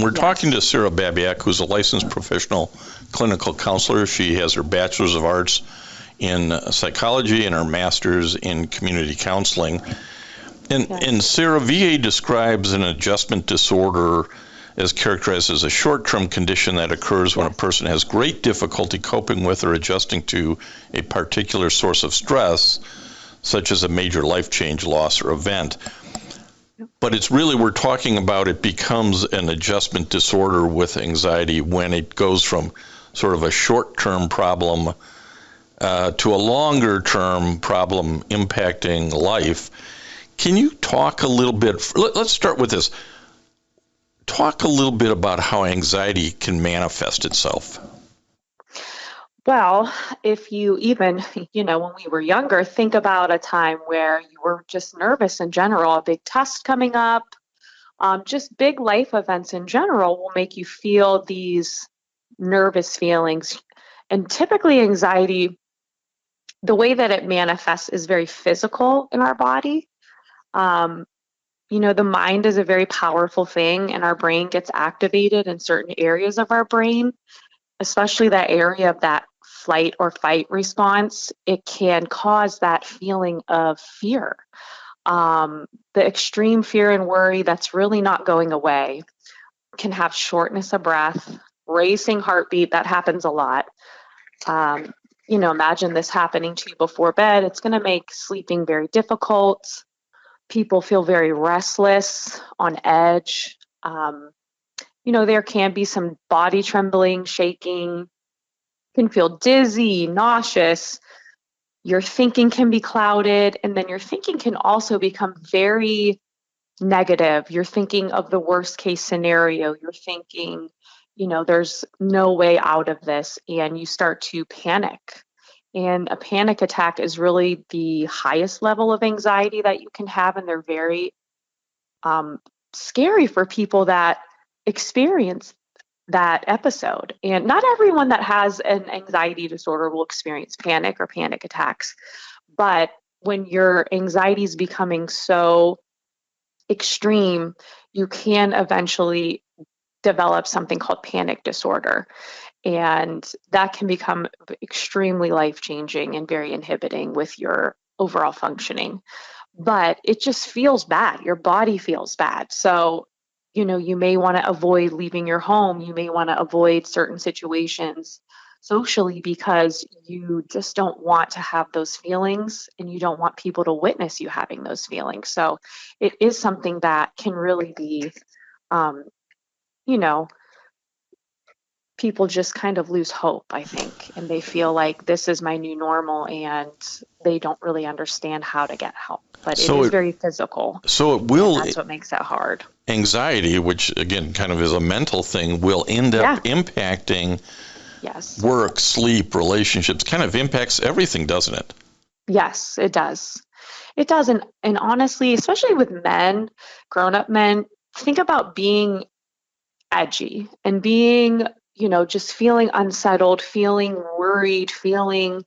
And we're Yes. talking to Sarah Babyak, who's a licensed professional clinical counselor. She has her Bachelor's of Arts in psychology and her Master's in community counseling. And Sarah, VA describes an adjustment disorder as characterized as a short-term condition that occurs when a person has great difficulty coping with or adjusting to a particular source of stress, such as a major life change, loss, or event. But it's really, we're talking about, it becomes an adjustment disorder with anxiety when it goes from sort of a short-term problem to a longer-term problem impacting life. Can you talk a little bit, let's start with this. Talk a little bit about how anxiety can manifest itself. Well, if you even, when we were younger, think about a time where you were just nervous in general, a big test coming up, just big life events in general will make you feel these nervous feelings. And typically anxiety, the way that it manifests is very physical in our body. The mind is a very powerful thing, and our brain gets activated in certain areas of our brain, especially that area of that flight or fight response. It can cause that feeling of fear, the extreme fear and worry that's really not going away. Can have shortness of breath, racing heartbeat. That happens a lot. Imagine this happening to you before bed. It's going to make sleeping very difficult. People feel very restless, on edge. There can be some body trembling, shaking, can feel dizzy, nauseous. Your thinking can be clouded, and then your thinking can also become very negative. You're thinking of the worst case scenario. You're thinking, there's no way out of this, and you start to panic. And a panic attack is really the highest level of anxiety that you can have, and they're very scary for people that experience that episode. And not everyone that has an anxiety disorder will experience panic or panic attacks. But when your anxiety is becoming so extreme, you can eventually develop something called panic disorder. And that can become extremely life-changing and very inhibiting with your overall functioning. But it just feels bad. Your body feels bad. So, you may want to avoid leaving your home. You may want to avoid certain situations socially because you just don't want to have those feelings, and you don't want people to witness you having those feelings. So it is something that can really be, people just kind of lose hope, I think, and they feel like this is my new normal, and they don't really understand how to get help. But it is very physical. So it will. That's what makes it hard. Anxiety, which again kind of is a mental thing, will end up impacting work, sleep, relationships. Kind of impacts everything, doesn't it? Yes, it does. It does. And honestly, especially with men, grown-up men, think about being edgy and being, just feeling unsettled, feeling worried, feeling,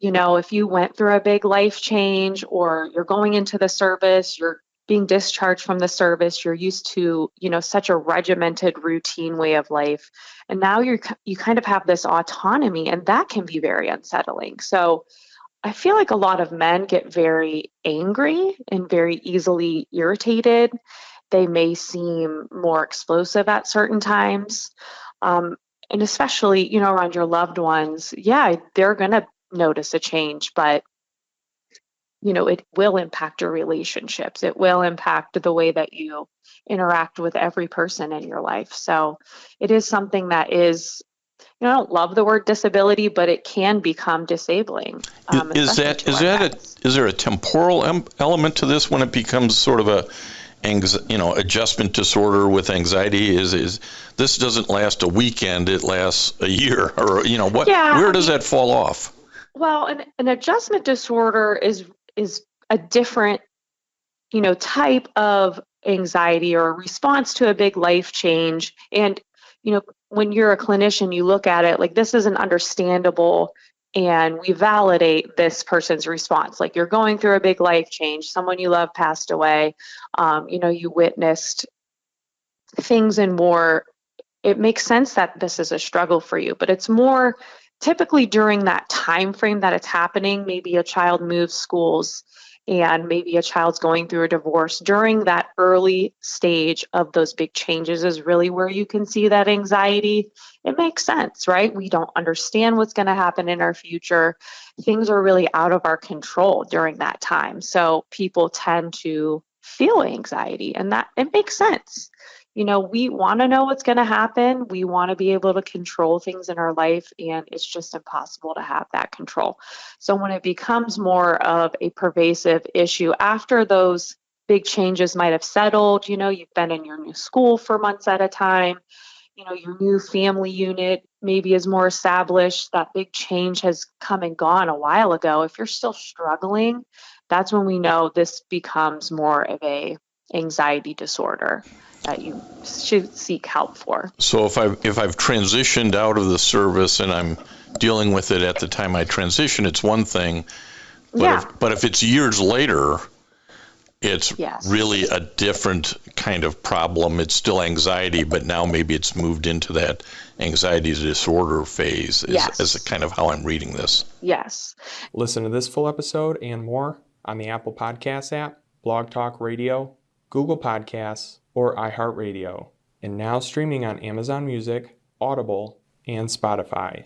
if you went through a big life change, or you're going into the service, you're being discharged from the service, you're used to, such a regimented routine way of life. And now you kind of have this autonomy, and that can be very unsettling. So I feel like a lot of men get very angry and very easily irritated. They may seem more explosive at certain times. And especially, around your loved ones, they're going to notice a change, but, it will impact your relationships. It will impact the way that you interact with every person in your life. So it is something that is, I don't love the word disability, but it can become disabling. Is there a temporal element to this when it becomes sort of a adjustment disorder with anxiety? Is this doesn't last a weekend, it lasts a year, or what? Yeah, where does that fall off? Well, an adjustment disorder is a different type of anxiety or a response to a big life change. And when you're a clinician, you look at it like this is an understandable, and we validate this person's response. Like, you're going through a big life change, someone you love passed away, you witnessed things in more it makes sense that this is a struggle for you, but it's more typically during that time frame that it's happening. Maybe a child moves schools, and maybe a child's going through a divorce. During that early stage of those big changes is really where you can see that anxiety. It makes sense, right? We don't understand what's going to happen in our future. Things are really out of our control during that time. So people tend to feel anxiety, and that it makes sense. We want to know what's going to happen. We want to be able to control things in our life, and it's just impossible to have that control. So when it becomes more of a pervasive issue after those big changes might have settled, you've been in your new school for months at a time, your new family unit maybe is more established, that big change has come and gone a while ago. If you're still struggling, that's when we know this becomes more of a anxiety disorder that you should seek help for. So if I've transitioned out of the service and I'm dealing with it at the time I transition, it's one thing. But if it's years later, it's really a different kind of problem. It's still anxiety, but now maybe it's moved into that anxiety disorder phase is kind of how I'm reading this. Yes. Listen to this full episode and more on the Apple Podcasts app, Blog Talk Radio, Google Podcasts, or iHeartRadio. And now streaming on Amazon Music, Audible, and Spotify.